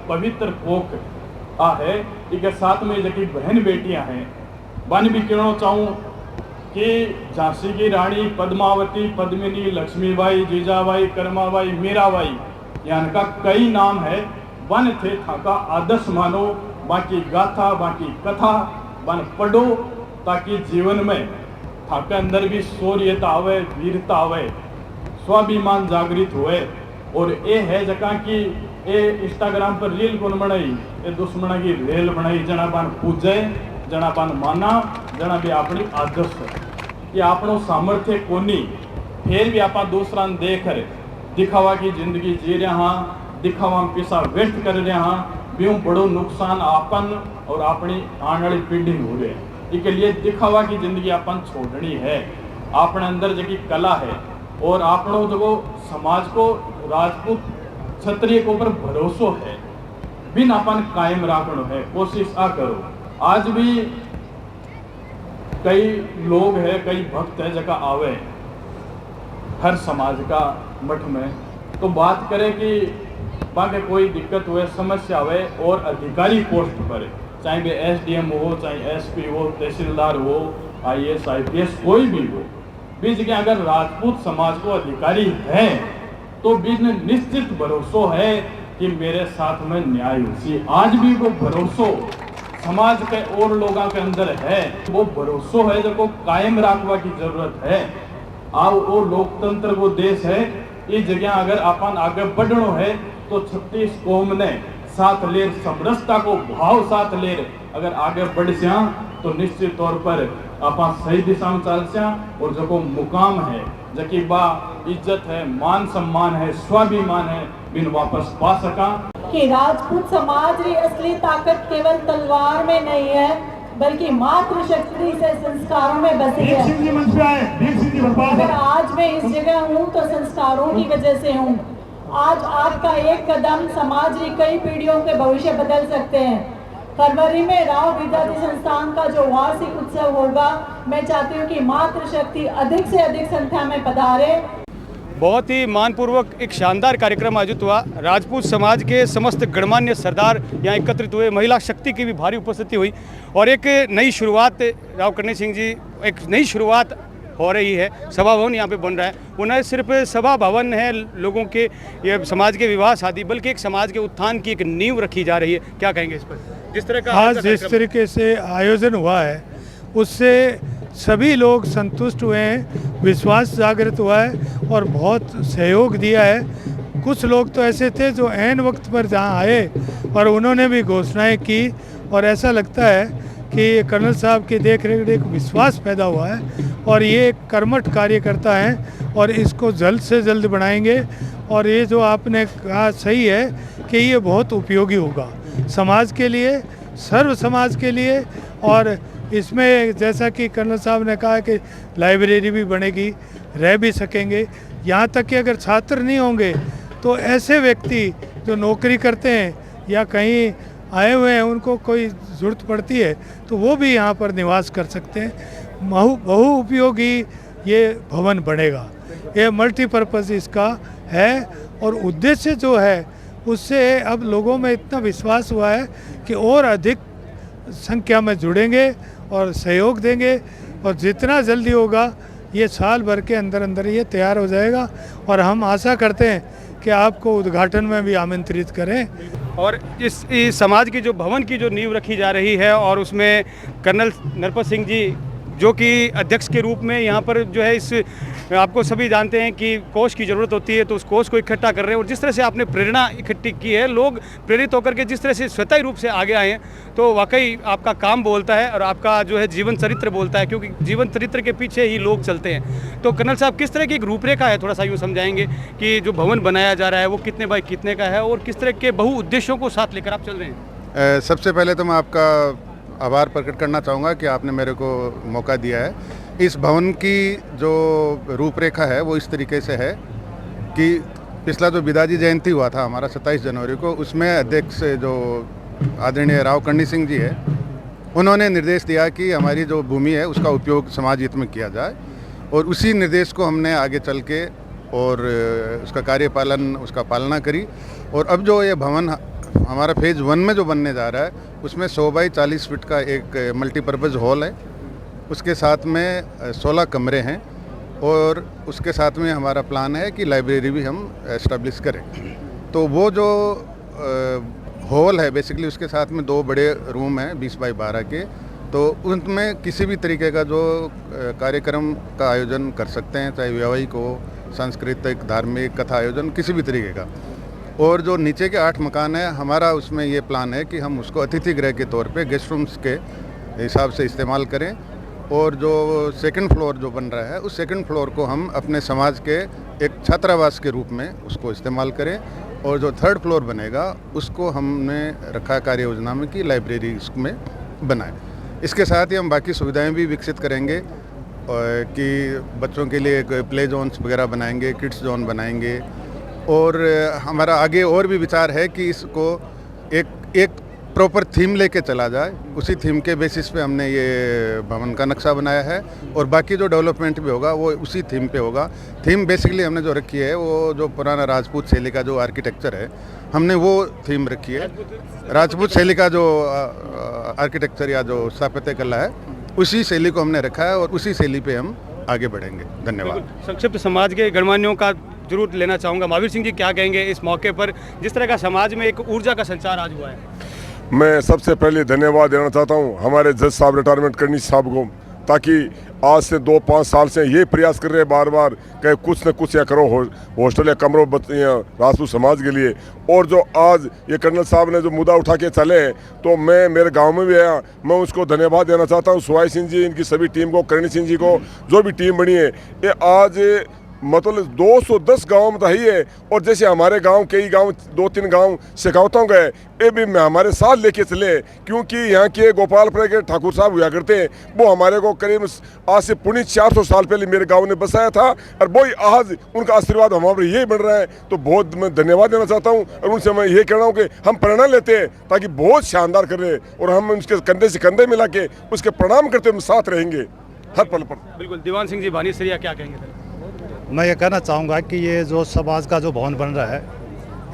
पवित्र कोक आ है। एक साथ में जबकि बहन बेटियां हैं वन भी कहना चाहूँ कि झांसी की रानी पद्मावती, पद्मिनी, लक्ष्मीबाई, जीजाबाई, कर्माबाई, मीराबाई, यहाँ का कई नाम है। वन थे थाका आदर्श मानो, बाकी गाथा बाकी कथा वन पढ़ो, ताकि जीवन में थाके अंदर भी शौर्यता आवे, वीरता आवे, स्वाभिमान जागृत हुए। और ये है जगह कि ये इंस्टाग्राम पर रील कौन बनाई, ये दुश्मन की रेल बनाई, जना पान पूजे, जना पान माना, जना भी अपनी आदर्श है। ये आपनो सामर्थ्य कोनी, फिर भी आप दूसरा देख कर दिखावा की जिंदगी जी रहे हाँ, दिखावा में पैसा व्यर्थ कर रहे हाँ, ब्यों बड़ो नुकसान आपन और अपनी आने वाली पीढ़ी हो रहे हैं। इसके लिए दिखावा की जिंदगी अपन छोड़नी है। अपने अंदर जो कला है और आपनो जो समाज को राजपूत क्षत्रिय के ऊपर भरोसो है, बिन अपन कायम रखनो है, कोशिश आ करो। आज भी कई लोग है, कई भक्त है जगह आवे हर समाज का मठ में, तो बात करें कि बाकी कोई दिक्कत हुए, समस्या हुए और अधिकारी पोस्ट पर, चाहे वे एसडीएम हो, चाहे एसपी हो, तहसीलदार हो, आईएएस आईपीएस कोई भी हो, बीच के अगर राजपूत समाज को अधिकारी है तो बीच में निश्चित भरोसा है कि मेरे साथ में न्याय हो। आज भी वो भरोसो समाज के और लोगों के अंदर है, वो भरोसो है जो को कायम रखवा की जरूरत है। आओ वो लोकतंत्र को देश है, ये जगह अगर अपन आगे बढ़नो है तो 36 कौम ने साथ ले, समरसता को भाव साथ ले अगर आगे बढ़ स्या तो निश्चित तौर पर अपन सही दिशा में चल स्या। और जो को मुकाम है, जकी बा इज्जत है, मान सम्मान है, स्वाभिमान है, बिन वापस पा सका। कि राजपूत समाज की असली ताकत केवल तलवार में नहीं है, बल्कि मातृशक्ति से संस्कारों में बसी है। अगर आज मैं इस जगह हूँ तो संस्कारों की वजह से हूँ। आज आपका एक कदम समाज की कई पीढ़ियों के भविष्य बदल सकते हैं। फरवरी में राव विद्यार्थी संस्थान का जो वार्षिक उत्सव होगा, मैं चाहती हूँ कि मातृशक्ति अधिक से अधिक संख्या में पधारे। बहुत ही मानपूर्वक एक शानदार कार्यक्रम आयोजित हुआ। राजपूत समाज के समस्त गणमान्य सरदार यहाँ एकत्रित हुए, महिला शक्ति की भी भारी उपस्थिति हुई और एक नई शुरुआत, राव करणी सिंह जी, एक नई शुरुआत हो रही है। सभा भवन यहाँ पे बन रहा है। वो न सिर्फ सभा भवन है लोगों के, ये समाज के विवाह शादी, बल्कि एक समाज के उत्थान की एक नींव रखी जा रही है। क्या कहेंगे इस पर? जिस तरह का आज जिस तरीके से आयोजन हुआ है उससे सभी लोग संतुष्ट हुए हैं, विश्वास जागृत हुआ है और बहुत सहयोग दिया है। कुछ लोग तो ऐसे थे जो ऐन वक्त पर जहाँ आए और उन्होंने भी घोषणाएं की और ऐसा लगता है कि कर्नल साहब की देख रेख एक विश्वास पैदा हुआ है और ये एक कर्मठ कार्यकर्ता हैं और इसको जल्द से जल्द बनाएंगे। और ये जो आपने कहा सही है कि ये बहुत उपयोगी होगा समाज के लिए, सर्व समाज के लिए। और इसमें जैसा कि कर्नल साहब ने कहा कि लाइब्रेरी भी बनेगी, रह भी सकेंगे। यहाँ तक कि अगर छात्र नहीं होंगे तो ऐसे व्यक्ति जो नौकरी करते हैं या कहीं आए हुए हैं, उनको कोई ज़रूरत पड़ती है तो वो भी यहाँ पर निवास कर सकते हैं। बहु उपयोगी ये भवन बनेगा, ये मल्टीपर्पज़ इसका है। और उद्देश्य जो है उससे अब लोगों में इतना विश्वास हुआ है कि और अधिक संख्या में जुड़ेंगे और सहयोग देंगे और जितना जल्दी होगा ये साल भर के अंदर अंदर ये तैयार हो जाएगा। और हम आशा करते हैं कि आपको उद्घाटन में भी आमंत्रित करें। और इस समाज की जो भवन की जो नींव रखी जा रही है और उसमें कर्नल नरपत सिंह जी जो कि अध्यक्ष के रूप में यहाँ पर जो है, इस आपको सभी जानते हैं कि कोष की ज़रूरत होती है तो उस कोष को इकट्ठा कर रहे हैं। और जिस तरह से आपने प्रेरणा इकट्ठी की है, लोग प्रेरित होकर के जिस तरह से स्वतः रूप से आगे आए हैं, तो वाकई आपका काम बोलता है और आपका जो है जीवन चरित्र बोलता है, क्योंकि जीवन चरित्र के पीछे ही लोग चलते हैं। तो कर्नल साहब, किस तरह की एक रूपरेखा है, थोड़ा सा यूँ समझाएंगे कि जो भवन बनाया जा रहा है वो कितने बाई कितने का है और किस तरह के बहु उद्देश्यों को साथ लेकर आप चल रहे हैं? सबसे पहले तो मैं आपका आभार प्रकट करना चाहूँगा कि आपने मेरे को मौका दिया है। इस भवन की जो रूपरेखा है वो इस तरीके से है कि पिछला जो बिदाजी जयंती हुआ था हमारा 27 जनवरी को, उसमें अध्यक्ष जो आदरणीय राव करणी सिंह जी है, उन्होंने निर्देश दिया कि हमारी जो भूमि है उसका उपयोग समाज हित में किया जाए। और उसी निर्देश को हमने आगे चल के और उसका कार्यपालन, उसका पालना करी। और अब जो ये भवन हमारा फेज़ 1 में जो बनने जा रहा है उसमें 100 बाई 40 फीट का एक मल्टीपर्पज़ हॉल है, उसके साथ में 16 कमरे हैं और उसके साथ में हमारा प्लान है कि लाइब्रेरी भी हम एस्टेब्लिश करें। तो वो जो हॉल है बेसिकली उसके साथ में 2 बड़े रूम हैं 20 बाई 12 के, तो उनमें किसी भी तरीके का जो कार्यक्रम का आयोजन कर सकते हैं, चाहे वैवाहिक हो, सांस्कृतिक, धार्मिक, कथा आयोजन, किसी भी तरीके का। और जो नीचे के 8 मकान है हमारा, उसमें ये प्लान है कि हम उसको अतिथि गृह के तौर पे गेस्ट रूम्स के हिसाब से इस्तेमाल करें। और जो सेकंड फ्लोर जो बन रहा है उस सेकंड फ्लोर को हम अपने समाज के एक छात्रावास के रूप में उसको इस्तेमाल करें। और जो थर्ड फ्लोर बनेगा उसको हमने रखा कार्य योजना में कि लाइब्रेरी उसमें बनाए। इसके साथ ही हम बाकी सुविधाएँ भी विकसित करेंगे कि बच्चों के लिए प्ले जोन्स वगैरह बनाएंगे, किड्स जोन बनाएंगे। और हमारा आगे और भी विचार है कि इसको एक प्रॉपर थीम लेके चला जाए। उसी थीम के बेसिस पे हमने ये भवन का नक्शा बनाया है और बाकी जो डेवलपमेंट भी होगा वो उसी थीम पे होगा। थीम बेसिकली हमने जो रखी है वो जो पुराना राजपूत शैली का जो आर्किटेक्चर है हमने वो थीम रखी है। राजपूत शैली का जो आर्किटेक्चर या जो स्थापत्य कला है उसी शैली को हमने रखा है और उसी शैली पे हम आगे बढ़ेंगे। धन्यवाद। संक्षिप्त समाज के गणमान्यों का जरूर लेना चाहूँगा। महावीर सिंह जी, क्या कहेंगे इस मौके पर, जिस तरह का समाज में एक ऊर्जा का संचार आज हुआ है? मैं सबसे पहले धन्यवाद देना चाहता हूँ हमारे जज साहब रिटायरमेंट करनी साहब को, ताकि आज से 2-5 साल से ये प्रयास कर रहे हैं बार बार कि कुछ न कुछ या करो हॉस्टल या कमरों राजपूत समाज के लिए। और जो आज ये कर्नल साहब ने जो मुद्दा उठा के चले हैं, तो मैं मेरे गांव में भी आया, मैं उसको धन्यवाद देना चाहता हूँ। सुहाई सिंह जी, इनकी सभी टीम को, करणी सिंह जी को, जो भी टीम बनी है, ये आज मतलब 210 गांव में तो ही है। और जैसे हमारे गांव, कई गांव, 2-3 गांव शेखावतों गए, ये भी हमारे साथ लेके चले, क्योंकि यहाँ के गोपालपुर के ठाकुर साहब हुआ करते हैं, वो हमारे को करीब आज से 400 साल पहले मेरे गांव ने बसाया था, और वही आज उनका आशीर्वाद हमारे यही बन रहा है। तो बहुत मैं धन्यवाद देना चाहता हूँ, और उनसे मैं ये कह रहा हूँ कि हम प्रेरणा लेते हैं ताकि बहुत शानदार कर रहे, और हम उसके कंधे से कंधे मिला के उसके प्रणाम करते हम साथ रहेंगे हर पल पर। बिल्कुल। दीवान सिंह जी, भानीसरिया, क्या कहेंगे? मैं ये कहना चाहूँगा कि ये जो समाज का जो भवन बन रहा है,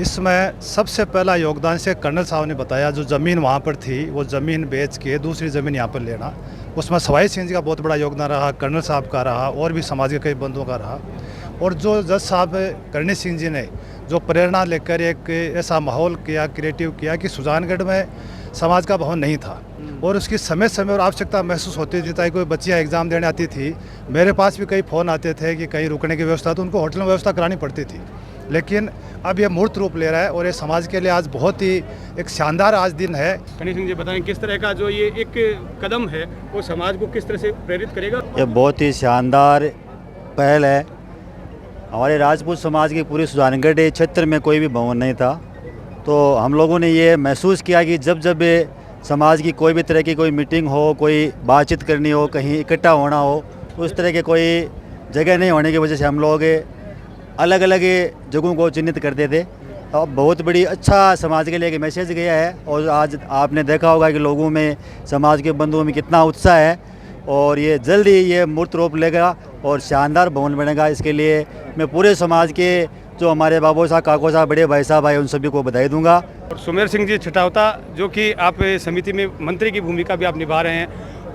इसमें सबसे पहला योगदान से कर्नल साहब ने बताया, जो ज़मीन वहाँ पर थी वो ज़मीन बेच के दूसरी ज़मीन यहाँ पर लेना, उसमें सवाई सिंह जी का बहुत बड़ा योगदान रहा, कर्नल साहब का रहा, और भी समाज के कई बंधुओं का रहा। और जो जज साहब करणी सिंह जी ने जो प्रेरणा लेकर एक ऐसा माहौल किया, क्रिएटिव किया कि सुजानगढ़ में समाज का भवन नहीं था, और उसकी समय समय और आवश्यकता महसूस होती थी। ताकि कोई बच्चियाँ एग्ज़ाम देने आती थी, मेरे पास भी कई फ़ोन आते थे कि कहीं रुकने की व्यवस्था, तो उनको होटल में व्यवस्था करानी पड़ती थी। लेकिन अब ये मूर्त रूप ले रहा है, और ये समाज के लिए आज बहुत ही एक शानदार आज दिन है। करणी सिंह जी, बताएं किस तरह का जो ये एक कदम है वो समाज को किस तरह से प्रेरित करेगा? ये बहुत ही शानदार पहल है। हमारे राजपूत समाज की पूरी सुजानगढ़ क्षेत्र में कोई भी भवन नहीं था, तो हम लोगों ने ये महसूस किया कि जब जब समाज की कोई भी तरह की कोई मीटिंग हो, कोई बातचीत करनी हो, कहीं इकट्ठा होना हो, उस तरह के कोई जगह नहीं होने की वजह से हम लोग अलग अलग जगहों को चिन्हित करते थे। अब बहुत बड़ी अच्छा समाज के लिए एक मैसेज गया है, और आज आपने देखा होगा कि लोगों में, समाज के बंधुओं में कितना उत्साह है, और ये जल्द ही ये मूर्त रूप लेगा और शानदार भवन बनेगा। इसके लिए मैं पूरे समाज के जो हमारे बाबू साहब, काको साहब, बड़े भाई साहब आए, उन सभी को बधाई दूंगा। और सुमेर सिंह जी छटावता, जो कि आप समिति में मंत्री की भूमिका भी आप निभा रहे हैं,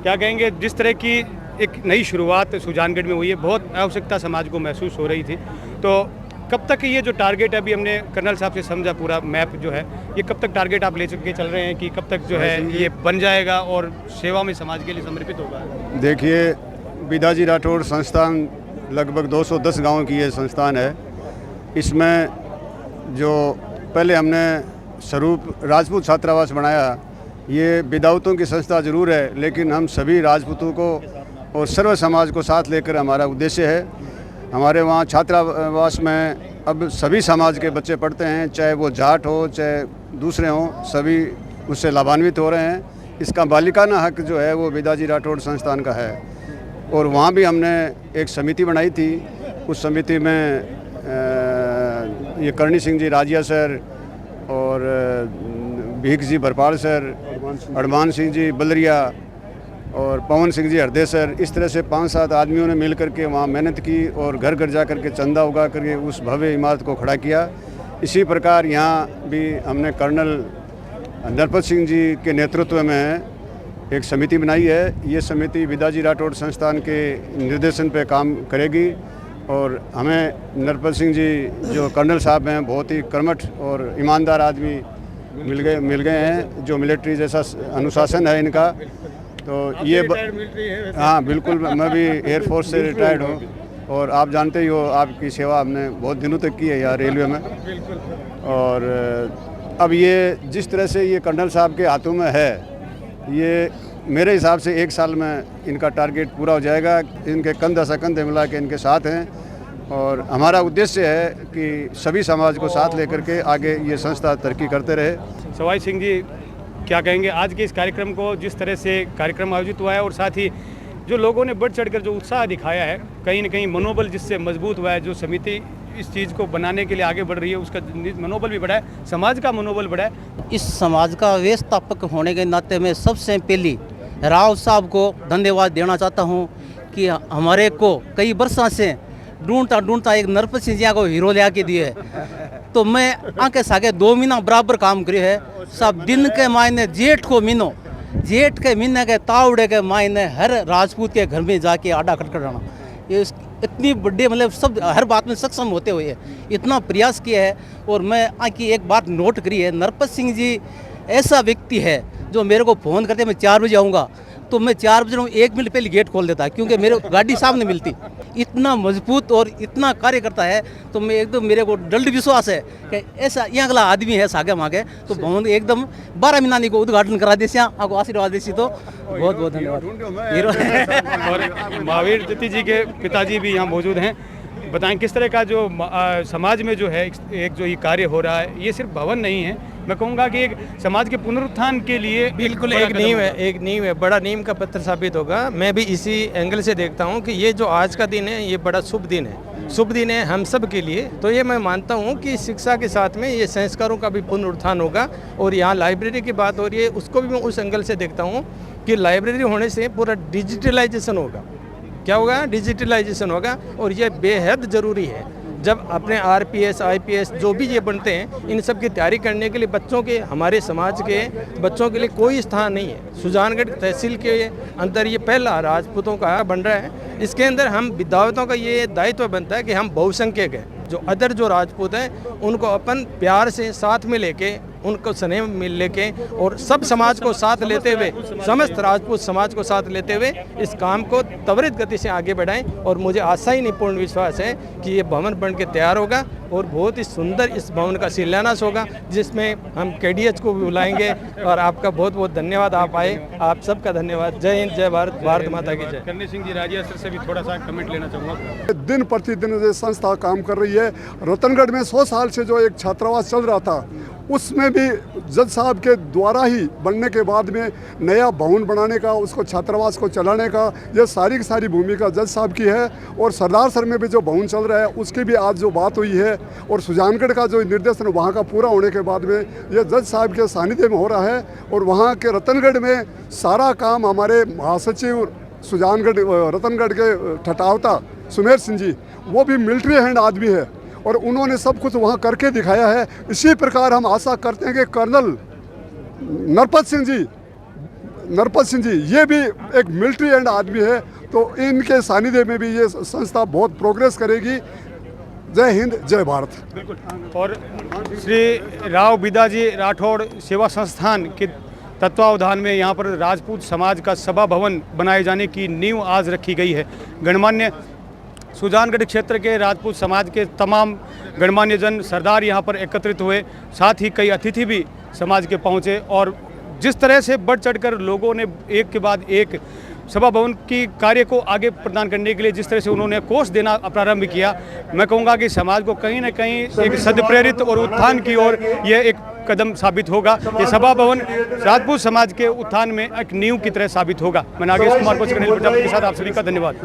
क्या कहेंगे जिस तरह की एक नई शुरुआत सुजानगढ़ में हुई है, बहुत आवश्यकता समाज को महसूस हो रही थी, तो कब तक ये जो टारगेट है, अभी हमने कर्नल साहब से समझा पूरा मैप जो है, ये कब तक टारगेट आप ले के चल रहे हैं कि कब तक जो है ये बन जाएगा और सेवा में समाज के लिए समर्पित होगा? देखिए, बिदाजी राठौड़ संस्थान लगभग 210 गाँव की ये संस्थान है। इसमें जो पहले हमने स्वरूप राजपूत छात्रावास बनाया, ये विदाउतों की संस्था जरूर है, लेकिन हम सभी राजपूतों को और सर्व समाज को साथ लेकर हमारा उद्देश्य है। हमारे वहाँ छात्रावास में अब सभी समाज के बच्चे पढ़ते हैं, चाहे वो जाट हो चाहे दूसरे हों, सभी उससे लाभान्वित हो रहे हैं। इसका मालिकाना हक जो है वो बिदाजी राठौड़ संस्थान का है। और वहाँ भी हमने एक समिति बनाई थी, उस समिति में ये करणी सिंह जी राजिया सर और भीख जी भरपाल सर, अरमान सिंह जी बलरिया और पवन सिंह जी हरदे सर, इस तरह से 5-7 आदमियों ने मिल करके वहाँ मेहनत की और घर घर जा करके चंदा उगा करके उस भव्य इमारत को खड़ा किया। इसी प्रकार यहाँ भी हमने कर्नल नरपत सिंह जी के नेतृत्व में एक समिति बनाई है। ये समिति बिदाजी राठौड़ संस्थान के निर्देशन पे काम करेगी, और हमें नरपत सिंह जी जो कर्नल साहब हैं, बहुत ही कर्मठ और ईमानदार आदमी मिल गए हैं, जो मिलिट्री जैसा अनुशासन है इनका। तो ये हाँ बिल्कुल, मैं भी एयरफोर्स से रिटायर्ड हूँ, और आप जानते ही हो, आपकी सेवा हमने बहुत दिनों तक की है यहाँ रेलवे में। और अब ये जिस तरह से ये कर्नल साहब के हाथों में है, ये मेरे हिसाब से 1 साल में इनका टारगेट पूरा हो जाएगा। इनके कंधा से कंधे मिला के इनके साथ हैं, और हमारा उद्देश्य है कि सभी समाज को साथ लेकर के आगे ये संस्था तरक्की करते रहे। सवाई सिंह जी, क्या कहेंगे आज के इस कार्यक्रम को, जिस तरह से कार्यक्रम आयोजित हुआ है, और साथ ही जो लोगों ने बढ़ चढ़कर जो उत्साह दिखाया है, कहीं न कहीं मनोबल जिससे मजबूत हुआ है, जो समिति इस चीज़ को बनाने के लिए आगे बढ़ रही है, उसका मनोबल भी बढ़ा है, समाज का मनोबल बढ़ा है। इस समाज का व्यवस्थापक होने के नाते मैं सबसे पहले राव साहब को धन्यवाद देना चाहता हूं कि हमारे को कई वर्षों से ढूंढता एक नरपत सिंह जी को हीरो ले आके दिए है। तो मैं आके सागे 2 महीना बराबर काम करे है। सब दिन के मायने जेठ के महीने के तावड़े के मायने हर राजपूत के घर में जाके आडा खटखटाना, ये इतनी बड़े मतलब सब हर बात में सक्षम होते हुए इतना प्रयास किया है। और मैं आकी एक बात नोट करी है, नरपत सिंह जी ऐसा व्यक्ति है जो मेरे को फ़ोन करते मैं 4 बजे आऊँगा तो मैं 4 बजे 1 मिनट पहले गेट खोल देता, क्योंकि मेरे गाड़ी सामने मिलती। इतना मजबूत और इतना कार्य करता है, तो मैं एकदम मेरे को दृढ़ विश्वास है कि ऐसा यहाँ अगला आदमी है सागे मांगे तो भवन एकदम 12 महीना को उद्घाटन करा देसी, आपको आशीर्वाद देसी। तो बहुत बहुत धन्यवाद। और महावीर जति जी के पिताजी भी यहाँ मौजूद हैं। बताएं किस तरह का जो समाज में जो है एक जो ये कार्य हो रहा है, ये सिर्फ भवन नहीं है, मैं कहूँगा कि एक समाज के पुनरुत्थान के लिए बिल्कुल एक नींव है, बड़ा नींव का पत्थर साबित होगा। मैं भी इसी एंगल से देखता हूँ कि ये जो आज का दिन है ये बड़ा शुभ दिन है हम सब के लिए। तो ये मैं मानता हूँ कि शिक्षा के साथ में ये संस्कारों का भी पुनरुत्थान होगा। और यहाँ लाइब्रेरी की बात हो रही है, उसको भी मैं उस एंगल से देखता हूँ कि लाइब्रेरी होने से पूरा डिजिटलाइजेशन होगा। क्या होगा? डिजिटलाइजेशन होगा। और ये बेहद ज़रूरी है। जब अपने RPS IPS जो भी ये बनते हैं, इन सब की तैयारी करने के लिए बच्चों के, हमारे समाज के बच्चों के लिए कोई स्थान नहीं है। सुजानगढ़ तहसील के अंदर ये पहला राजपूतों का बन रहा है। इसके अंदर हम विद्यावतों का ये दायित्व बनता है कि हम बहुसंख्यक हैं, जो अदर जो राजपूत हैं उनको अपन प्यार से साथ में लेके, उनको स्नेह मिल लेके और सब समाज को साथ लेते हुए, समस्त राजपूत समाज को साथ लेते हुए इस काम को त्वरित गति से आगे बढ़ाएं। और मुझे आशा ही नहीं, पूर्ण विश्वास है कि ये भवन बन के तैयार होगा और बहुत ही सुंदर इस भवन का शिलान्यास होगा, जिसमें हम KDH को भी बुलाएंगे। और आपका बहुत बहुत धन्यवाद, आप आए, आप सबका धन्यवाद। जय हिंद, जय भारत, भारत माता की जय। करणी सिंह जी राज्य स्तर से भी थोड़ा सा कमेंट लेना चाहूँगा। दिन प्रतिदिन ये संस्था काम कर रही है। रतनगढ़ में 100 साल से जो एक छात्रावास चल रहा था, उसमें भी जज साहब के द्वारा ही बनने के बाद में नया भवन बनाने का, उसको छात्रावास को चलाने का, ये सारी की सारी भूमिका जज साहब की है। और सरदार सर में भी जो भवन चल रहा है उसकी भी आज जो बात हुई है, और सुजानगढ़ का जो निर्देशन वहाँ का पूरा होने के बाद में ये जज साहब के सानिध्य में हो रहा है। और वहाँ के रतनगढ़ में सारा काम हमारे महासचिव सुजानगढ़ रतनगढ़ के ठटावता सुमेर सिंह जी, वो भी मिलिट्री हैंड आदमी है और उन्होंने सब कुछ वहाँ करके दिखाया है। इसी प्रकार हम आशा करते हैं कि कर्नल नरपत सिंह जी ये भी एक मिलिट्री एंड आदमी है, तो इनके सानिध्य में भी ये संस्था बहुत प्रोग्रेस करेगी। जय हिंद, जय भारत। बिल्कुल। और श्री राव बिदाजी राठौड़ सेवा संस्थान के तत्वावधान में यहाँ पर राजपूत समाज का सभा भवन बनाए जाने की नींव आज रखी गई है। गणमान्य सुजानगढ़ क्षेत्र के राजपूत समाज के तमाम गणमान्य जन सरदार यहाँ पर एकत्रित हुए, साथ ही कई अतिथि भी समाज के पहुँचे। और जिस तरह से बढ़ चढ़कर लोगों ने एक के बाद एक सभा भवन की कार्य को आगे प्रदान करने के लिए जिस तरह से उन्होंने कोष देना प्रारंभ किया, मैं कहूँगा कि समाज को कहीं न कहीं एक सदप्रेरित और उत्थान की ओर यह एक कदम साबित होगा। ये सभा भवन राजपूत समाज के उत्थान में एक नींव की तरह साबित होगा। मैं नागेश कुमार प्रजापति के साथ आप सभी का धन्यवाद।